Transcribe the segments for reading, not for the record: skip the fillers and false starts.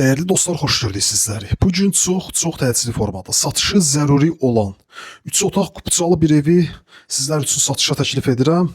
Dəyərli dostlar, xoş gördük sizləri. Bu gün çox təcili formada satışı zəruri olan 3 otaq kupçalı bir evi sizlər üçün satışa təklif edirəm.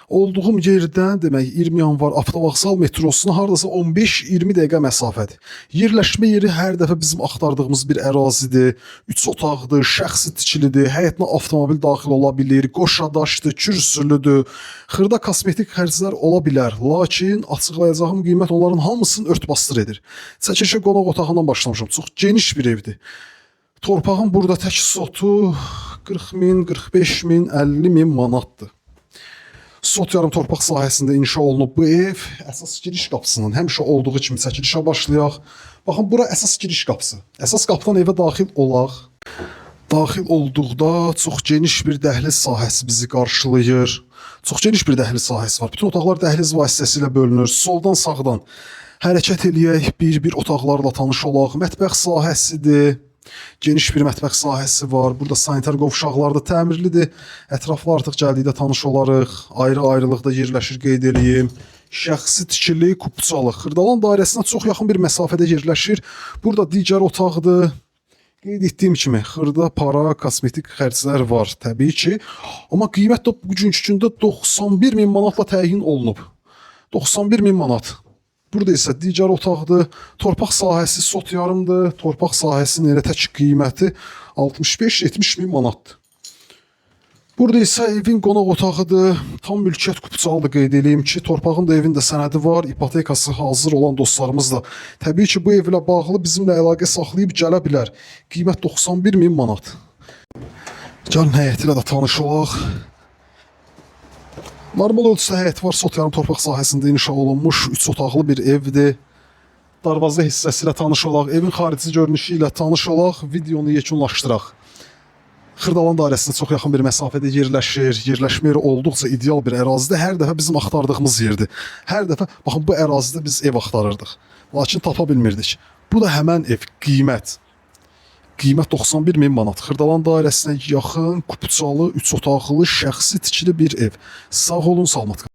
Olduğum yerdən, demək 20 yanvar avtovağzal metrosuna hardasa 15-20 dəqiqə məsafədir. Yerləşmə yeri hər dəfə bizim axtardığımız bir ərazidir. 3 otaqdır, şəxsi tikilidir, həyətinə avtomobil daxil ola bilir, qoşadaşdır, kürsülüdür. Xırda kosmetik xərclər ola bilər, lakin açıqlayacağım qiymət onların hamısını ört-basdır edir. Çəkilişə qonaq otağından başlamışam. Çox geniş bir evdir. Torpağın burada tək sotu 40 min, 45 min, 50 min manatdır. Sot yarım torpaq sahəsində inşa olunub bu ev. Əsas giriş qapısının həmişə olduğu kimi çəkilişə başlayaq. Baxın, bura əsas giriş qapısı. Əsas qapıdan evə daxil olaq. Daxil olduqda çox geniş bir dəhliz sahəsi bizi qarşılayır. Çox geniş bir dəhliz sahəsi var. Bütün otaqlar dəhliz vasitəsilə bölünür. Soldan sağdan hərəkət eləyək, bir otaqlarla tanış olaq. Mətbəx sahəsidir. Geniş bir mətbəx sahəsi var. Burada sanitar qovşaqlar da təmirlidir. Ətraflı artıq gəldikdə tanış olarıq. Ayrı-ayrılıqda yerləşir, qeyd edeyim. Şəxsi tikili, kupçalı. Xırdalan dairəsinə çox yaxın bir məsafədə yerləşir. Burada digər otaqdır. Qeyd etdiyim kimi xırda para, kosmetik xərclər var təbii ki. Amma qiymət də bugünkü gündə 91 min manatla təyin olunub. 91 min manat. Burada isə digər otaqdır. Torpaq sahəsi sot yarımdır. Torpaq sahəsinin elə tək qiyməti 65-70 min manatdır. Burada isə evin qonaq otağıdır. Tam mülkiyyət kupçalıdır, qeyd edeyim ki, torpağın da evin də sənədi var. İpotekası hazır olan dostlarımız da təbii ki, bu evlə bağlı bizimlə əlaqə saxlayıb gələ bilər. Qiymət 91 min manat. Gəlin həyəti ilə də tanış olaq. Normal ölçüdə həyət var, sot yarım torpaq sahəsində inşa olunmuş 3 otaqlı bir evdir. Darvaza hissəsi ilə tanış olaq, evin xarici görünüşü ilə tanış olaq, videonu yekunlaşdıraq. Xırdalan dairəsinə çox yaxın bir məsafədə yerləşir. Yerləşmə yeri olduqca ideal bir ərazidə, hər dəfə bizim axtardığımız yerdir. Hər dəfə, baxın, bu ərazidə biz ev axtarırdıq, lakin tapa bilmirdik. Bu da həmən ev, qiymət. Qiymət 91 min manat. Xırdalan dairəsinə yaxın, kupçalı, 3 otaqlı, şəxsi tikili bir ev. Sağ olun, salamat qalın.